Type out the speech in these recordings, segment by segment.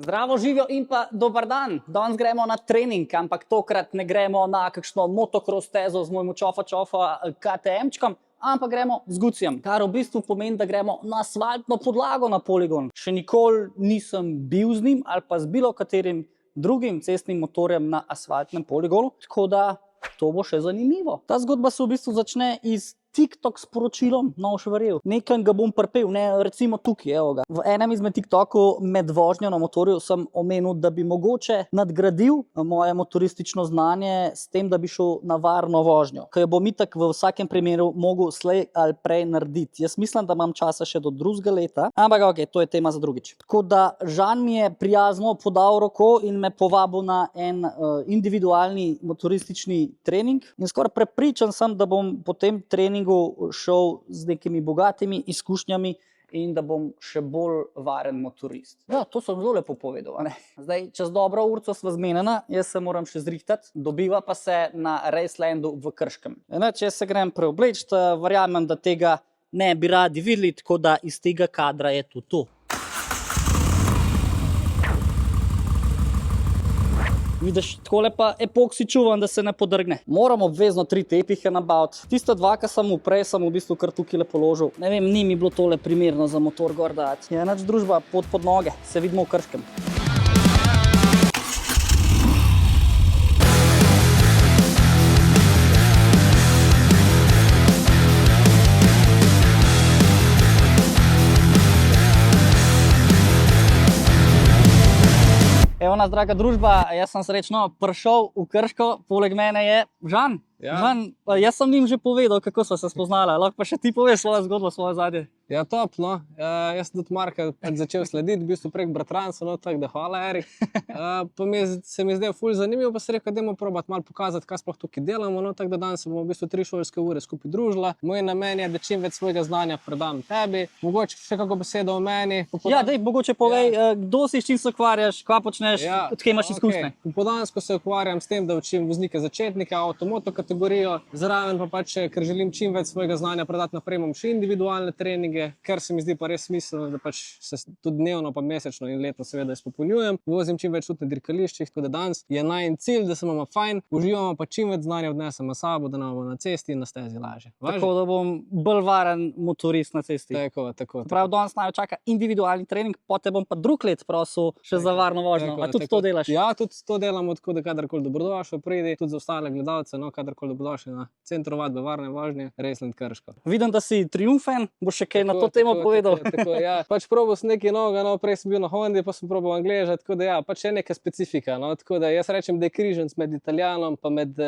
Zdravo živijo in pa dober dan. Danes gremo na trening, ampak tokrat ne gremo na kakšno motocross stezo z mojim čofa KTM-čkom, ampak gremo z Gucijem, kar v bistvu pomeni, da gremo na asfaltno podlago na poligon. Še nikoli nisem bil z njim ali pa z bilo katerim drugim cestnim motorjem na asfaltnem poligonu, tako da to bo še zanimivo. Ta zgodba se v bistvu začne iz TikTok sporočilom, no boš verjel. Nekaj ga bom pripel, ne, recimo tukaj, evo ga. V enem izmed TikTokov med vožnjo na motorju sem omenil, da bi mogoče nadgradil moje motoristično znanje s tem, da bi šel na varno vožnjo, ki jo bom itak v vsakem primeru mogel slej ali prej narediti. Jaz mislim, da imam časa še do drugega leta, ampak ok, to je tema za drugič. Tako da Žan mi je prijazno podal roko in me povabil na en individualni motoristični trening in skoraj prepričan sem, da bom po tem treningu šel z nekimi bogatimi izkušnjami in da bom še bolj varen motorist. Ja, to sem zelo lepo povedal, ne? Zdaj, čez dobro urco sva zmenjena, jaz se moram še zrihtati, dobiva pa se na Racelandu v Krškem. Če se grem preobleči, verjamem, da tega ne bi radi videli, tako da iz tega kadra je tudi to. Vidiš, takole pa epoksi čuvam, da se ne podrgne. Moram obvezno 3 tepihe nabaviti. Tista 2, ki sem prej, sem v bistvu kar tukaj položil. Ne vem, ni mi bilo tole primerno za motor gor dati. Je nič družba, pod noge. Se vidimo v Krškem. Evo nas, draga družba, jaz sem srečno prišel v Krško, poleg mene je Žan. Ja. Žan, jaz sem njim že povedal, kako sva se spoznala. Lahko pa še ti poveš svojo zgodbo, svoje zadnje. Ja, top, no. Jaz sem tudi Marka začel slediti, v bistvu prek bratranca, no, tako da hvala, Erik. Pa se mi je zdel ful zanimivo, pa se rekel, dajmo probati malo pokazati, kaj sploh tukaj delamo, no, tako da danes se bomo v bistvu 3 šolske ure skupaj družila. Moj namen je, da čim več svojega znanja predam tebi. Mogoče še kako besedo o meni. Ja, daj, mogoče povej, kdo si, s čim se ukvarjaš, kaj počneš, odkje imaš izkušnje. Popoldansko se ukvarjam s tem, da učim voznike začetnike, avtomoto kategorijo, zraven pa pač, ker želim čim več svojega znanja predati naprej, imam še individualne treninge, ker se mi zdi pa res smiselno, da pač se tudi dnevno, pa mesečno in letno seveda izpopolnjujem. Vozim čim več tudi na dirkališčih, tako da danes je najin cilj, da se imamo fajn, uživamo pa čim več znanja odnesemo s sabo, da nam bo na cesti in na stezi lažje. Tako da bom bolj varen motorist na cesti. Tako. Prav, danes naj čaka individualni trening, potem bom pa drug let prosil še za varno vožnjo. A tudi to delaš? Ja, tudi to delamo, tako da kadarkoli dobrodošel pridi, tudi za ostale gledalce, no, kadarkoli dobrodošli na Centru vadbe varne vožnje, Raceland Krško. Vidim, da si triumfen, boš še kaj na to temo povedal. Tako, ja. Pač probal sem nekaj novega, no, prej sem bil na Hondi, pa sem probal angleža, tako da ja, pač je neka specifika, no, tako da jaz rečem, da je križanc med Italijanom pa med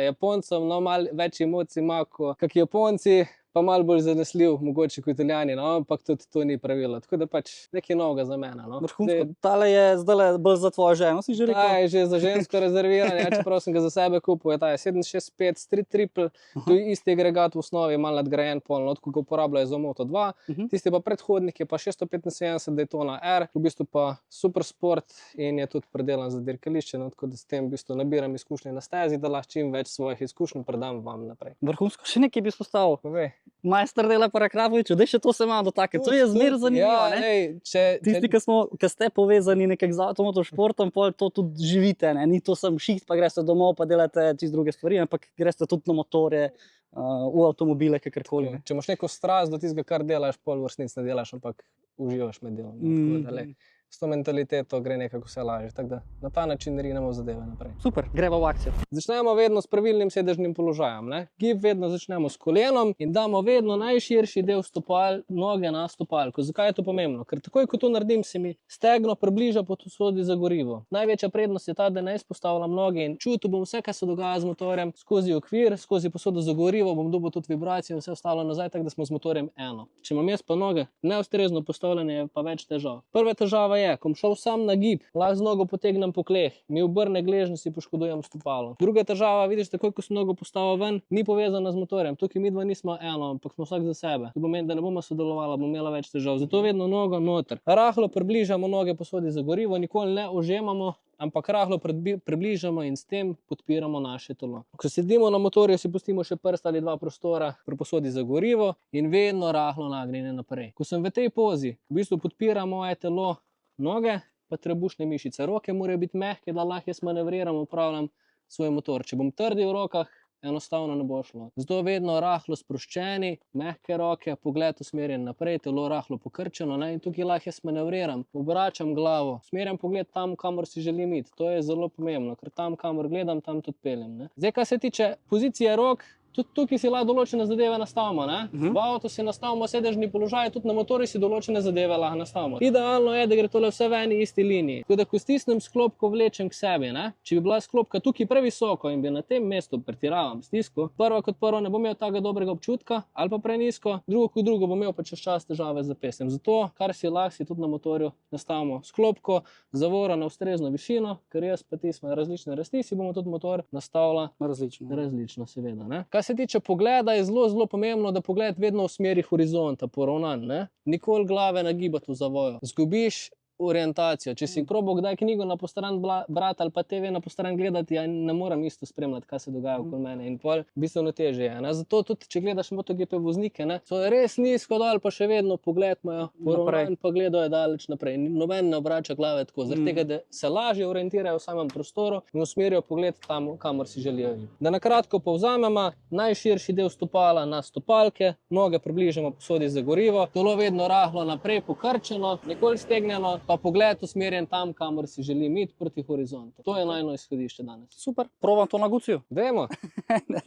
Japoncem, no, malo več emocij ima kot Japonci, pa malo bolj zanesljiv, mogoče kot Italijani, no, ampak tudi to ni pravilo, tako da pač nekaj novega za mene, no. Vrhunsko, tale je zdaj bolj za tvojo ženo, si že rekel? Ta je že za žensko rezerviranje, ja, čeprav sem ga za sebe kupil, ta je 765 Street Triple, to je isti agregat v osnovi, malo nadgrajen polno, ko ga uporabljajo za Moto 2, tisti pa predhodnik je pa 675 Daytona R, v bistvu pa super sport in je tudi predelan za dirkališče, no, tako da s tem v bistvu nabiram izkušnje na stezi, da lahko čim več svojih izkušenj predam vam naprej. Vrhunsko, še nekaj bi izpostavil. Povej. Majster dela pa Rakrapoviču, da še to se malo dotakne. To je zmer zanimivo, ja, ne? Tisti, ki ste povezani nekak z avtomotošportom, pol to tudi živite, ne? Ni to sem šiht, pa greste domov, pa delate čist druge stvari, ampak greste tudi na motorje, v avtomobile, kakorkoli. Če imaš neko strast do tistega, kar delaš, pol vrstnic ne delaš, ampak uživaš med delom. S to mentaliteto gre nekako vse lažje, tako da na ta način rinemo zadeve naprej. Super, gremo v akcijo. Začnemo vedno s pravilnim sedežnim položajem, ne? Gib vedno začnemo s kolenom in damo vedno najširši del stopal, noge na stopalko. Zakaj je to pomembno? Ker takoj, ko to naredim, se mi stegno približa posodi za gorivo. Največja prednost je ta, da ne izpostavljam noge in čutil bom vse, kar se dogaja z motorjem, skozi okvir, skozi posodo za gorivo, bom dobil tudi vibracijo in vse ostalo nazaj, tako da smo z motorjem eno. Če imam jaz pa noge neustrezno postavljene, je pa več težav. Prva težava je, ko bom šel sam na gib, lahko z nogo potegnem po kleh, mi obrne gležnjo, si poškodujem stopalo. Druga težava, vidiš, takoj ko sem nogo postavil ven, ni povezana z motorjem. Tukaj mi dva nismo eno, ampak smo vsak za sebe. To pomeni, da ne bomo sodelovala, bom imela več težav. Zato vedno nogo noter. Rahlo približamo noge posodi za gorivo, nikoli ne ožemamo, ampak rahlo približamo in s tem podpiramo naše telo. Ko sedimo na motorju, si pustimo še prst ali dva prostora pri posodi za gorivo in vedno rahlo nagnjene naprej. Ko sem v tej pozi, v bistvu podpiram moje telo, noge, pa trebušne mišice. Roke morajo biti mehke, da lahko jaz manevriram, upravljam svoj motor. Če bom trdi v rokah, enostavno ne bo šlo. Zato vedno rahlo sproščeni, mehke roke, pogled usmerjen naprej, telo rahlo pokrčeno, ne? In tukaj lahko jaz manevriram, obračam glavo, usmerjam pogled tam, kamor si želim iti. To je zelo pomembno, ker tam, kamor gledam, tam tudi peljem, ne? Zdaj, kar se tiče pozicije rok, tudi tukaj si lahko določene zadeve nastavimo. V avtu si nastavimo sedežni položaj, tudi na motorju si določene zadeve lahko nastavimo. Idealno je, da gre tole vse v eni isti liniji. Tako da, ko stisnem sklopko, vlečem k sebi, ne? Če bi bila sklopka tukaj previsoko in bi na tem mestu pretiravam stisku, prvo kot prvo ne bom imel takega dobrega občutka ali pa prenizko, drugo kot drugo bom imel pa čez čas težave z zapestjem. Zato, kar si lahko, si tudi na motorju nastavimo sklopko, zavoro na ustrezno višino, ker jaz pa ti smo različne rasti, si bomo tudi motor nastavila različno seveda, ne? Kar se tiče pogleda, je zelo, zelo pomembno, da pogled vedno v smeri horizonta, poravnan, ne? Nikoli glave nagibati v zavoju. Zgubiš orientacijo. Če si probal kdaj knjigo na postran brati ali pa TV na postran gledati, ja ne morem isto spremljati, kaj se dogaja okoli mene. In pol bistveno težje je, ne? Zato tudi, če gledaš MotoGP voznike, ne, so res nizko dol, pa še vedno pogled imajo poravnan, pa gledajo daleč naprej. Noben ne obrača glave tako, zaradi tega, da se lažje orientirajo v samem prostoru in usmerijo pogled tam, kamor si želijo iti. Da na kratko povzamemo, najširši del stopala na stopalke, noge približamo posodi za gorivo, telo vedno rahlo naprej pokrčeno, nikoli stegnjeno, pa pogled usmerjen tam, kamor si želim iti, proti horizontu. To je najno izhodišče danes. Super, probam to na Guciju. Dajmo.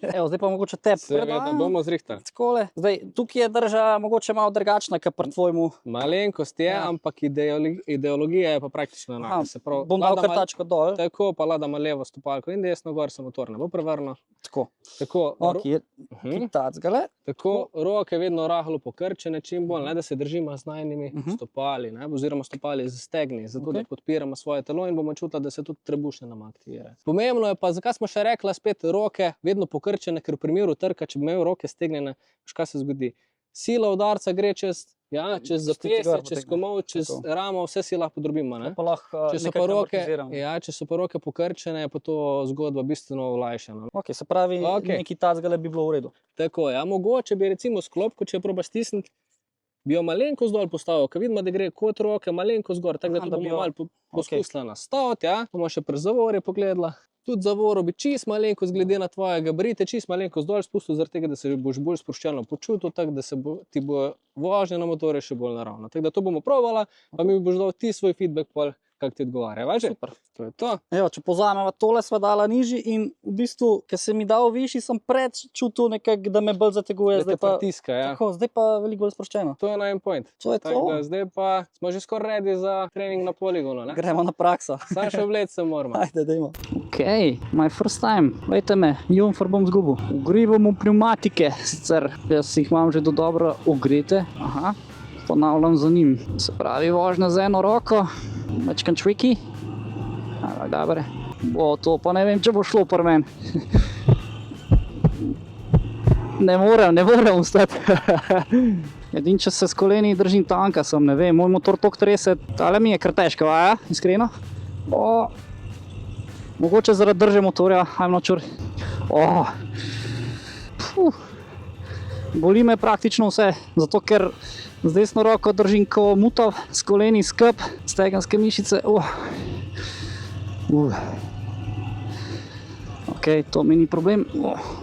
Evo, zdaj pa mogoče te Seveda, bomo zrihtali. Skole. Zdaj, tukaj je drža mogoče malo drugačna, kot pri tvojemu. Malenkost je, ampak ideologija je pa praktično enaka. Se pravi, bom dal krtačko dol. Tako, pa ladamo levo stopalko in desno, gor se motor ne bo prevrnil. Tako. Tako, roke vedno rahlo pokrčene, čim bolj, ne, da se držimo z najnimi stopali, ne, oziroma stopali z stegni, zato da podpiramo svoje telo in bomo čutili, da se tudi trebušne nam aktivirajo. Pomembno je pa, zakaj smo še rekla spet roke vedno pokrčene, ker v primeru trka, če bi imel roke stegnjene, kaj se zgodi? Sila udarca gre čez zapestje, čez komol, čez ramo, vse si lahko podrobimo. Če so pa roke pokrčene, je pa to zgodba bistveno olajšana. Ok, se pravi, neki tacgale bi bilo v redu. Tako, ja, mogoče bi recimo sklopko, če jo probaš stisniti, bi jo malenkost dol postavil, ker vidimo, da gre kot roke malenkost gor, tako da bomo malo poskusila nastaviti, ja. Bomo še pri zavorju pogledala. Tudi zavoro bi čist malenkost glede na tvoje gabarite, čist malenkost dol spustil, zaradi tega, da se boš bolj sproščeno počutil, tako da ti bo vožnja na motorju še bolj naravna. Tako da to bomo probala, pa mi boš dal ti svoj feedback pol, kako ti odgovarja. Super. To je to. Evo, če povzamemo, tole sva dala nižji in v bistvu, ker se mi dal višji, sem čutil nekako, da me bolj zateguje. Da te pritiska, ja. Tako, zdaj pa veliko bolj sproščeno. To je najmen point. To je to. Zdaj pa smo že skoraj ready za trening na poligonu, ne? Gremo na prakso. Sam še vled se moramo. Ajde, dajmo. Ok, my first time. Vejte me, Jumfer bom zgubil. Ogrivamo pneumatike, sicer jaz jih imam že do dobro ogrete. Aha. Ponavljam za njim. Se pravi, vožnja z eno roko, mečkan tricky. Dobre. To pa ne vem, če bo šlo pri meni. Ne morem ustati. Edin, če se s koleni držim tanka sem, ne vem, moj motor toliko trese, tale mi je kar težka vaja, iskreno. Mogoče zaradi drže motorja, I'm not sure. Boli me praktično vse, zato ker z desno roko držim ko mutav, s koleni skup, stegenske mišice. Ok, to mi ni problem,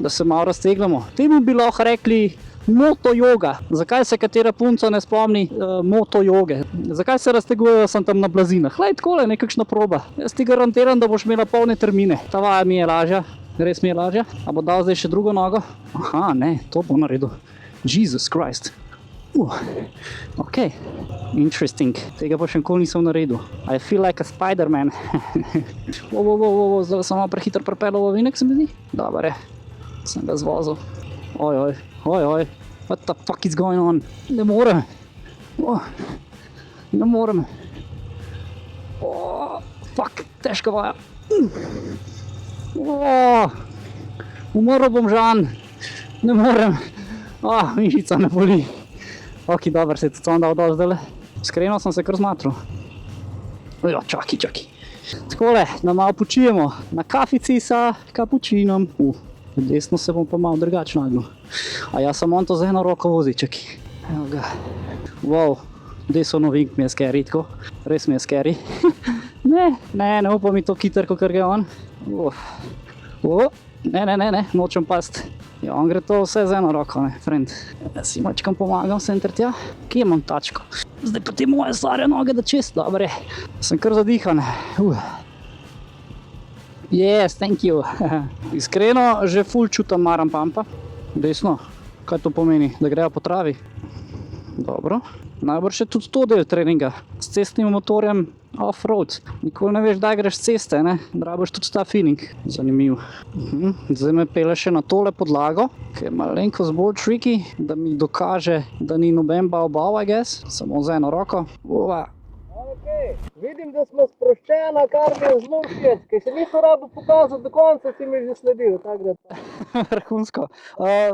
da se malo raztegnemo. Temu bi lahko rekli moto joga. Zakaj se katera punca ne spomni moto joge? Zakaj se raztegujejo sem tam na blazinah? Glej, takole, nekakšna proba. Jaz ti garantiram, da boš imela polne termine. Ta vaja mi je lažja, res mi je lažja. A bo dal zdaj še drugo nogo? Aha, ne, to bo naredil. Jesus Christ. Ok, interesting. Tega pa še nikoli nisem naredil. I feel like a Spider-Man. Zdaj sem malo prehitro pripeljal v ovinek, se mi zdi. Dobre, sem ga zvozil. Oj. What the fuck is going on? Ne morem. Fuck, težka vaja. Umrl bom, Žan. Ne morem. Mišica me boli. Ok, dober, se je tudi on dal dol zdajle. Iskreno sem se kar zmatral. Čaki. Takole, da malo počijemo. Na kafici sa kapučinom. Desno se bom pa malo drugače nagnil. A ja sam on to z eno roko vozi, čaki. Evo ga. Wow, Deso novink mi je scary, tako. Res mi je scary. ne upam mi to hiter, kot gre on. Ne, nočem past. Ja, on gre to vse z eno roko, ne, friend. Jaz si mačkam pomagam, sem ter tja. Kje imam tačko? Zdaj pa te moje stare noge, da čist, dobre. Sem kar zadihan. Yes, thank you. Iskreno, že ful čutam maram pampa. Desno. Kaj to pomeni? Da grejo po travi? Dobro. Najbrž je tudi to del treninga. S cestnim motorjem off-road. Nikoli ne veš, da greš s ceste, ne? Rabiš tudi ta feeling. Zanimiv. Zdaj me pele še na tole podlago, ki je malenkost bolj tricky, da mi dokaže, da ni noben bav, I guess. Samo z eno roko. Vidim, da smo sproščena, kar mi je zelo všeč, ker še nisem rabo pokazal do konca, si mi že sledil, tako da. Vrhunsko.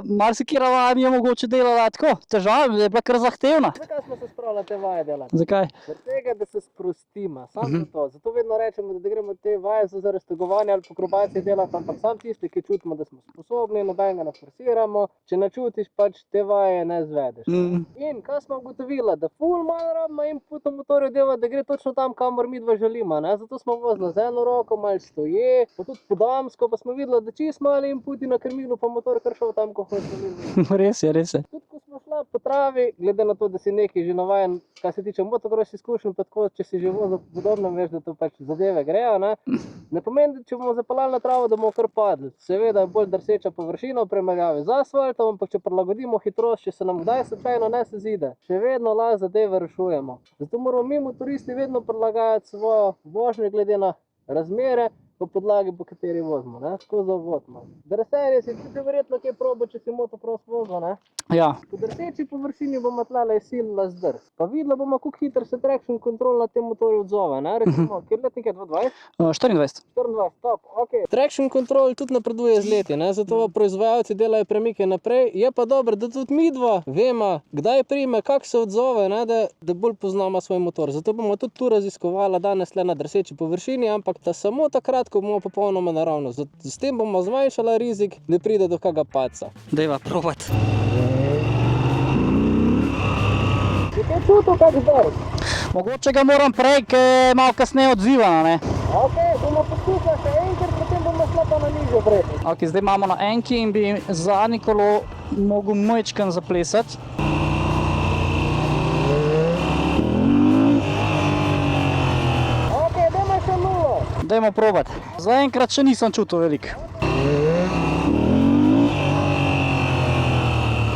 Marsikera vaja mi je mogoče delala tako, težava, je bila kar zahtevna. Zakaj smo se spravili te vaje delati? Zakaj? Zaradi tega, da se sprostimo, samo zato. Zato vedno rečemo, da gremo te vaje za raztegovanje ali pokrobacije delati, ampak sam tisti, ki čutimo, da smo sposobni, nobenega ne forsiramo, če ne čutiš, pač te vaje ne izvedeš. In kaj smo ugotovili, da ful malo rabimo input v motorju delati, da gre točno tam, kamor mi dva želimo, ne? Zato smo vozili z eno roko, malo stoje, pa tudi podamsko, pa smo videli, da čist mali inputi na krmilu, pa motor kar šel tam, ko hočemo. Res je. Tudi ko smo šla po travi, glede na to, da si nekaj že navajen, kar se tiče motocross izkušenj, pa tako, če si že vozil podobno, veš, da to pač zadeve grejo, ne? Ne pomeni, da če bomo zapeljali na travo, da bomo kar padli. Seveda je bolj drseča površina v primerjavi z asfaltom, ampak če prilagodimo hitrost, če se nam kdaj slučajno ne sezide, še vedno lahko zadeve rešujemo. Zato moramo mi motoristi vedno prilagajati svojo vožnjo glede na razmere po podlagi, po kateri vozimo, ne? Tako za uvod. Drserje si tudi verjetno kaj probo, če si motocross vozil, ne? Ja. Po drseči površini bomo tlele silila zdrs. Pa videla bomo, kako hitro se traction control na tem motorju odzove, ne? Recimo, kjer let nekaj 22? 24. 24, top, ok. Traction control tudi napreduje z leti, ne? Zato proizvajalci delajo premike naprej. Je pa dobro, da tudi mi dva vemo, kdaj prime, kako se odzove, ne? Da bolj poznamo svoj motor. Zato bomo tudi tu raziskovali danes le na drseči površini, ampak da samo takrat, ko bomo popolnoma naravno. S tem bomo zmanjšali rizik, da pride do kakega padca. Dajva probat. Si kaj čutil, kak zdrs? Mogoče ga moram prej, ker je malo kasneje odzivana, ne? Ok, bomo poskusili še enkrat, potem bomo šla pa na nižjo vrednost. Ok, zdaj imamo na enki in bi zadnji kolo mogel majčkeno zaplesati. Ok, dajmo še nulo. Dajmo probat. Zaenkrat še nisem čutil veliko.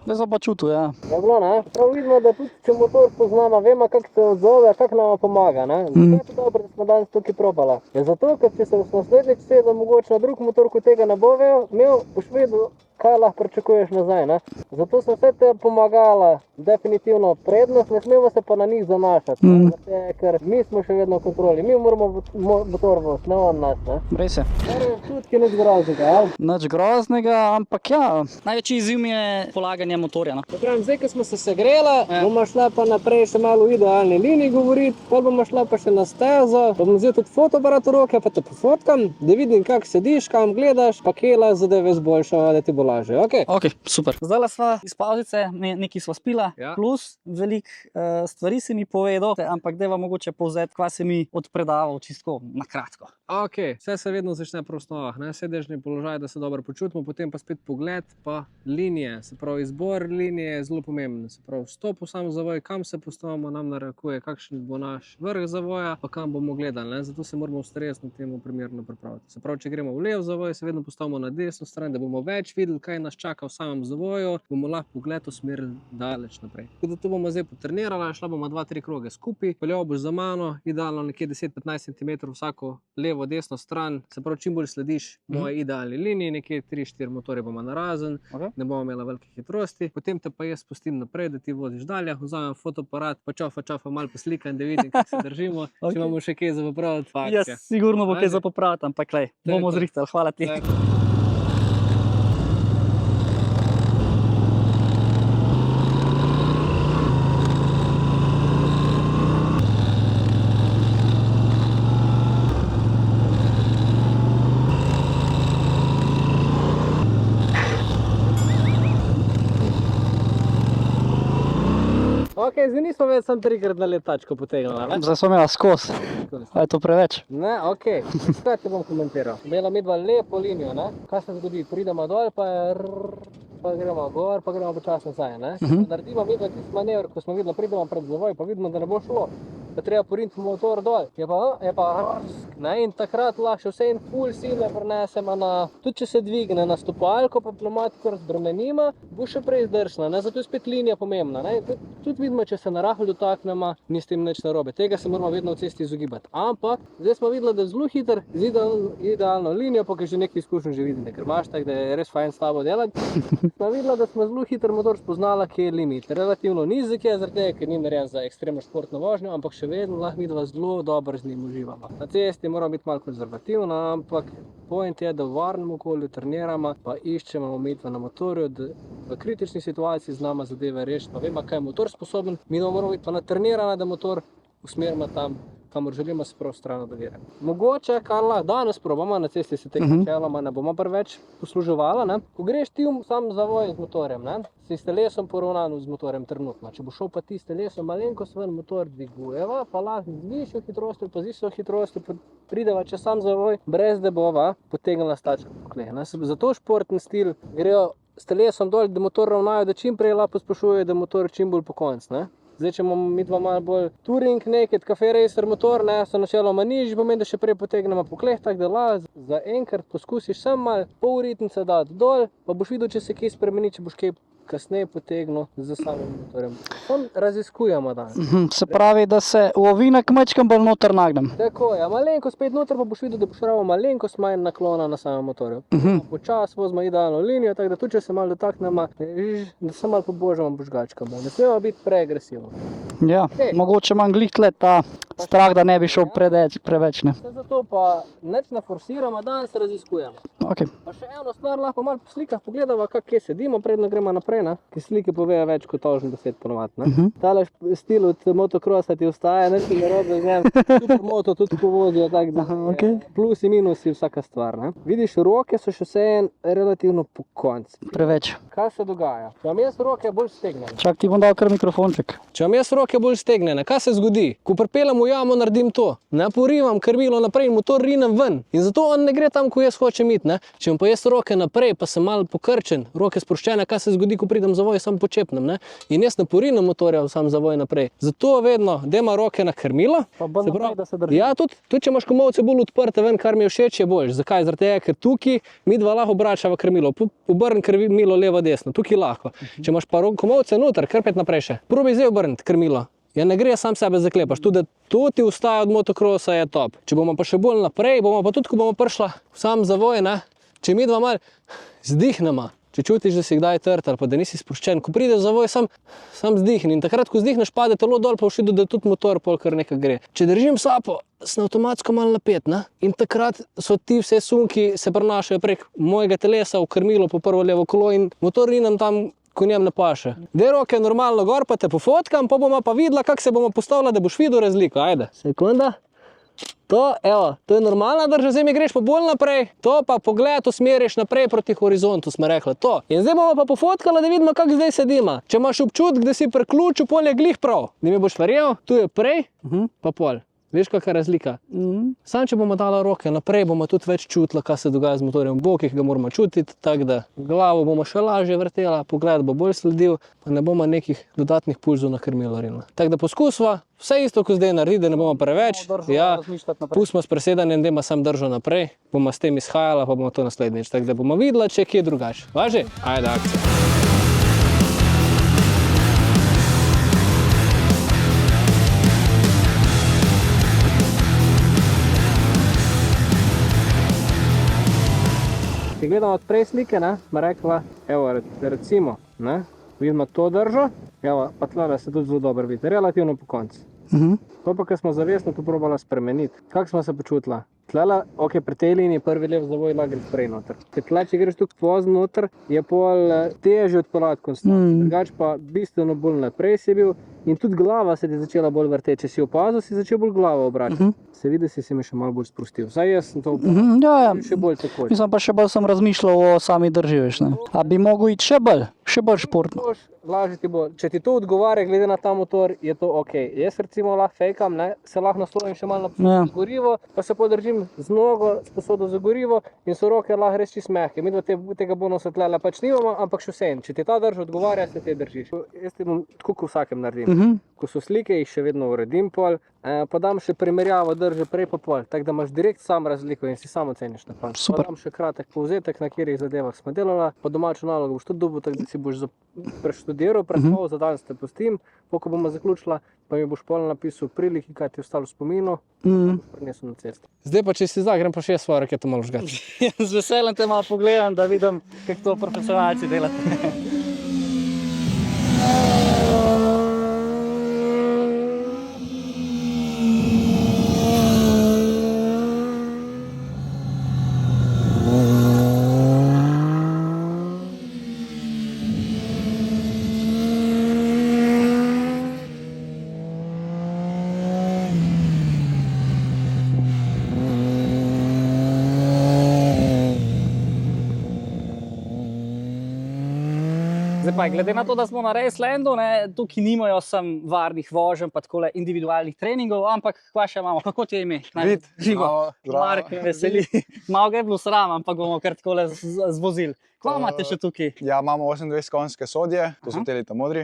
Zdaj sem pa čutil, ja. Je bilo, ne? Prav vidimo, da tudi če motor poznamo, vemo, kako se odzove, kako nam pomaga, ne? Zato je to dobro, da smo danes tukaj probala. Je zato, ker če se naslednjič sedel mogoče na drug motor, ko tega ne bo imel, boš vedel, kaj lahko pričakuješ nazaj, ne? Zato so vse te pomagala definitivno prednost, ne smemo se pa na njih zanašati, ker mi smo še vedno v kontroli, mi moramo motor voziti, ne on nas, ne? Res je. Čutki nič groznega, ali? Nič groznega, ampak ja, največji izziv mi je polaganje motorja, no. Zdaj, ko smo se segrela, bomo šla pa naprej še malo v idealni liniji govoriti, pol bomo šla pa še na stezo, bom vzel tudi fotoaparat v roke, pa te pofotkam, da vidim, kako sediš, kam gledaš, pa kje zadeve zboljšava, da ti bo lažje, ok? Ok, super. Zdajle sva iz pauzice, nekaj sva spila, plus veliko stvari si mi povedal, ampak dajva mogoče povzeti, kva si mi odpredaval čisto na kratko. Ok, vse se vedno začne pri osnovah, ne? Sedežni položaj, da se dobro počutimo, potem pa spet pogled, pa linije, se pravi izbor linije je zelo pomemben, se pravi vstop v sam zavoj, kam se postavimo, nam narekuje, kakšen bo naš vrh zavoja, pa kam bomo gledali, ne? Zato se moramo ustrezno temu primerno pripraviti. Se pravi, če gremo v lev zavoj, se vedno postavimo na desno stran, da bomo več videli, kaj nas čaka v samem zavoju, bomo lahko pogled usmerili daleč naprej. Tako da to bomo zdaj potrenirala, šla bomo 2-3 kroge skupaj, peljal boš za mano, idealno nekje 10-15 cm vsako levo, desno stran, se pravi, čim bolj slediš moje idealni liniji, nekje 3-4 motorje bomo narazen, ne bomo imela velike hitrosti, potem te pa jaz spustim naprej, da ti voziš dalje, vzamem fotoaparat, pa čofa malo poslikam, da vidim, kako se držimo, če imamo še kaj za popraviti, pa akcija. Sigurno bo kaj za popraviti, ampak lej, bomo zrihtali, hvala ti. Ok, zdaj nismo več sam 3-krat na let tačko potegnili, ne? Zdaj smo imeli skos. A je to preveč? Ne, okej. Kaj ti bom komentiral? Imela midva lepo linijo, ne? Kaj se zgodi? Pridemo dol, pa je pa gremo gor, pa gremo počasno nazaj, ne? Naredimo midva tisti manever, ko smo videli, pridemo pred zavoj, pa vidimo, da ne bo šlo. Da treba poriniti motor dol. Je pa ne? In takrat lahko vse in ful sile prenesemo na, tudi če se dvigne na stopalko, pa pneumatiko razbremenimo, bo še prej zdržna, ne? Zato je spet linija pomembna, ne? Tudi vidimo, če se na rahlo dotaknemo, ni s tem nič narobe. Tega se moramo vedno v cesti izogibati. Ampak zdaj smo videli, da je zelo hiter, z idealno linijo, pa že nekaj izkušenj že vidite, ker imaš tako, da je res fajn s tabo delati. Smo videli, da smo zelo hiter motor spoznala, kje je limit. Relativno nizek je, zaradi tega, ker ni narejen za ekstremno športno vožnjo, ampak še vedno lahko midva zelo dobro z njim uživamo. Na cesti moramo biti malo konzervativni, ampak point je, da v varnem okolju treniramo, pa iščemo omejitve na motorju, da v kritični situaciji znamo zadeve rešiti, pa vemo, kaj je motor sposoben, mi moramo biti pa natrenirani, da motor usmerimo tam, kamor želimo, se prav stran od ovire. Mogoče, kar lahko danes probamo, na cesti se tega načeloma ne bomo preveč posluževali, ne? Ko greš ti sam zavoj z motorjem, ne? Si s telesom poravnan z motorjem trenutno. Če bo šel pa ti s telesom malenkost ven, motor dvigujeva, pa lahko z višjo hitrostjo, pa z višjo hitrostjo prideva čez sam zavoj, brez da bova potegnila stačko pokle. Zato športni stil grejo s telesom dol, da motor ravnajo, da čim prej lahko pospešujejo, da motor čim bolj pokonc, ne? Zdaj, če imamo midva malo bolj touring, naked, cafe racer motor, ne, so načeloma nižji, pomeni, da še prej potegnemo pokleh, tako da lahko za enkrat poskusiš samo malo pol ritnice dati dol, pa boš videl, če se kaj spremeni, če boš kaj kasneje potegnil z samim motorjem. Tam raziskujemo danes. Se pravi, da se v ovinek mečkam bolj noter nagnem. Tako je, malenkost spet noter, pa boš videl, da boš ravno malenkost manj naklona na samem motorju. Počas vozimo idealno linijo, tako da tudi če se malo dotaknemo, da se malo pobožamo bužgačkam. Ne smemo biti preagresivni. Ja, mogoče manj glih tle ta strah, da ne bi šel preveč, ne. Zato pa nič ne forsiramo, danes raziskujemo. Okay. Pa še eno stvar lahko malo po slikah pogledava, kje sedimo, predno gremo naprej, ne? Ki slike povejo več kot tožni 10 ponovadi, ne? Tale stil od motocrossa ti ostaja, nič ne narobe z njim, super moto tudi povozijo, tako da plusi, minusi, vsaka stvar, ne? Vidiš, roke so še vseeno relativno pokonci. Preveč. Kaj se dogaja? Če vam jaz roke bolj stegnene. Čak, ti bom dal kar mikrofonček. Če vam jaz roke bolj stegnene, kaj se zgodi? Ko pripeljem v jamo, naredim to. Ne porivam krmilo naprej in motor rinem ven. In zato on ne gre tam, ko jaz hočem iti, ne? Če vam pa jaz roke naprej, pa sem malo pokrčen, roke sproščene, kaj se zgodi, ko pridem zavoj, sam počepnem, ne? In jaz ne porinem motorja sam zavoj naprej. Zato vedno dajmo roke na krmilo. Pa bolj naprej, da se drži. Ja, tudi če imaš komolce bolj odprte ven, kar mi je všeč, je boljš. Zakaj? Zaradi tega, ker tukaj midva lahko obračava krmilo. Obrni krmilo levo desno, tukaj lahko. Če imaš pa komolce noter, kar pet naprej še. Probaj zdaj obrniti krmilo. Ja, ne gre, sam sebe zaklepaš. Tudi to ti ustaja od motocrossa je top. Če bomo pa še bolj naprej, bomo pa tudi, ko bomo prišla sam zavoj, ne? Če midva malo zdihnemo, če čutiš, da si kdaj trd ali pa da nisi spuščen, ko pride zavoj, sam zdihni. In takrat, ko zdihneš, pade telo dol, pa boš videl, da tudi motor pol kar nekaj gre. Če držim sapo, sem avtomatsko malo napet, ne? In takrat so ti vse sunki se prenašajo prek mojega telesa v krmilo po prvo levo kolo in motor rinem tam, ko njem ne paše. Dej roke normalno gor, pa te pofotkam, pa bomo pa videla, kako se bomo postavila, da boš videl razliko. Ajde. Sekunda. To, evo, to je normalna drža, zdaj mi greš pa bolj naprej, to pa pogled usmeriš naprej proti horizontu, smo rekli, to. In zdaj bomo pa pofotkala, da vidimo, kako zdaj sedimo. Če imaš občutek, da si priključil, pol je glih prav. Da mi boš verjel, tu je prej, pa pol. Veš, kakšna razlika? Sam, če bomo dala roke naprej, bomo tudi več čutila, kaj se dogaja z motorjem v bokih, ga moramo čutiti, tako da glavo bomo še lažje vrtela, pogled bo bolj sledil, pa ne bomo nekih dodatnih pulzov na krmilo rinila. Tako da poskusva vse isto, ko zdaj naredi, da ne bomo preveč. Ja, pustimo s presedanjem, da ima sam držo naprej, bomo s tem izhajala, pa bomo to naslednjič. Tako da bomo videla, če je kje drugače. Važi? Ajde, akcija. Če gledamo odprej slike, ne, ma rekla, evo, recimo, ne, vidimo to držo, evo, pa tlele se tudi zelo dobro vidi, relativno po koncu. To pa, ko smo zavestno to probala spremeniti, kako smo se počutila? Tlele, ok, pri tej liniji prvi lev zavoj lahko gre prej noter. Tle, če greš tukaj pozno noter, je pol težje odpeljati konstantno. Drugače pa bistveno bolj naprej si bil in tudi glava se ti začela bolj vrteti. Če si opazil, si začel bolj glavo obračati. Se vidi, si mi še malo bolj sprostil. Zdaj jaz sem to Ja, še bolj takoj. mislim pa še bolj sem razmišljal o sami drži, veš, ne. A bi mogel iti še bolj še bolj športno. Lažje ti bo. Če ti to odgovarja, glede na ta motor, je to ok. Jaz recimo lahko fejkam, se lahko naslovim še malo na gorivo, pa se podržim z nogo, s posodo za gorivo in so roke lahko res čisto mehke. Mi tega bonusa tlele pač nimamo, ampak še vseeno. Če ti ta drž odgovarja, se te držiš. Jaz ti bom tako kot vsakem naredim. Ko so slike, jih še vedno uredim pol, pa dam še primerjavo drže prej pa pol, tako da imaš direkt sam razliko in si sam oceniš na koncu. Super. Pa dam še kratek povzetek, na katerih zadevah smo delali, pa domačo nalogo boš tudi dobil, tako da si boš preštudiral, predstav, za danes te pustim, ko bomo zaključila, pa mi boš pol napisal priliki, kaj ti je ostalo v spominu, prinesel na cesto. Zdaj pa, če si grem pa še svojo raketo malo žgati. Z veseljem te malo pogledam, da vidim, kako to profesionalci delate. Zdaj pa, glede na to, da smo na Racelandu, tukaj nimajo sem varnih voženj pa takole individualnih treningov, ampak kva še imamo, kako ti je ime? Vid, Živo, Mark me veseli. Malo ga je bilo sram, ampak bomo kar takole zvozili. Kva imate še tukaj? Ja, imamo 28 konjske sodje, to so teli ta modri.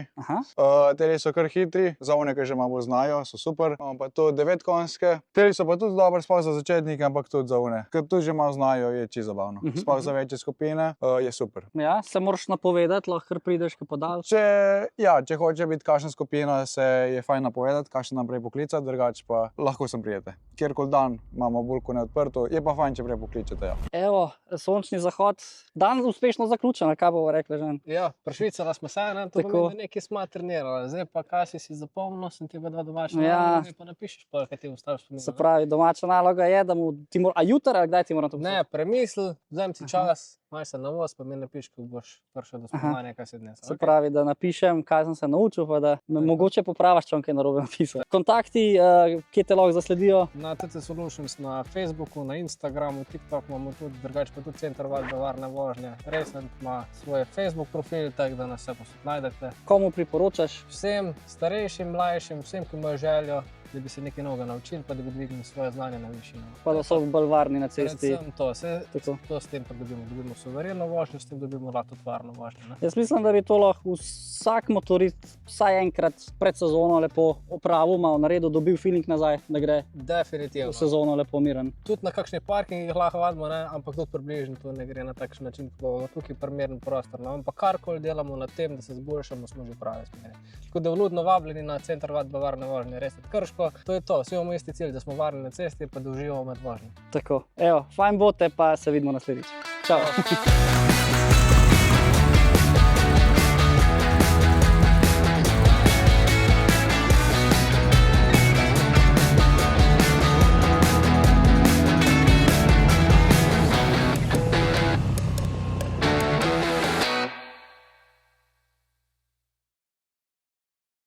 Teli so kar hitri, za one, ki že malo znajo, so super. Imamo pa tu 9 konjske. Teli so pa tudi dobro, sploh za začetnike, ampak tudi za one. Ker tu že malo znajo, je čisto zabavno. Sploh za večje skupine je super. Ja, se moraš napovedati, lahko kar prideš kaj podal. Če hoče biti kakšna skupina, se je fajn napovedati, kakšen naprej poklicati, drugače pa lahko sem prijete. Kjerkoli dan imamo bulko neodprto, je pa fajn, če prej pokličete. Ja. Evo, sončni zahod, dan uspešno zaključen, kaj bomo rekli, Žan? Ja, prešvicala smo se, to pomeni, da nekaj smo trenirali. Zdaj pa, kaj si zapomnil, sem ti pa dva domača naloga, pa napišeš pol, kaj ti ostaviš spomin. Se pravi, domača naloga je, da mu ti a jutra, ali kdaj ti moram to pisati? Ne, premisli, vzem si čas, maj se na voz, pa mi napiš, ko boš prišel do spominja, kaj se dnes. Se pravi, da napišem, kaj sem se naučil, pa da me mogoče popravaš, če on kaj narobe napisal. Kontakti, kje te lahko zasledijo? Na TT Solutions na Facebooku, na Instagramu, TikTok imamo tudi, drugače pa tudi Center Vadbe varne vožnje. Raceland ima svoj Facebook profil, tako da nas vse posod najdete. Komu priporočaš? Vsem starejšim, mlajšim, vsem, ki imajo željo, da bi se nekaj novega naučili, pa da bi dvignili svoje znanje na višino. Pa da so bolj varni na cesti. Predvsem to s tem pa dobimo suvereno vožnjo, s tem dobimo lahko tudi varno vožnjo. Jaz mislim, da bi to lahko vsak motorist vsaj enkrat pred sezono lepo opravil, malo naredil, dobil feeling nazaj, da gre definitivno v sezono lepo miren. Tudi na kakšnih parkingih lahko vadimo, ampak tudi približno to ne gre na takšen način, tukaj primeren prostor. Ampak karkoli delamo na tem, da se zboljšamo, smo že v pravi smeri. Tako da vljudno vabljeni na Center Vadbe varne vožnje Raceland Krško. To je to, vsi imamo isti cilj, da smo varni na cesti, pa da uživamo med vožnjo. Tako, evo, fajn bote, pa se vidimo naslednjič. Čau.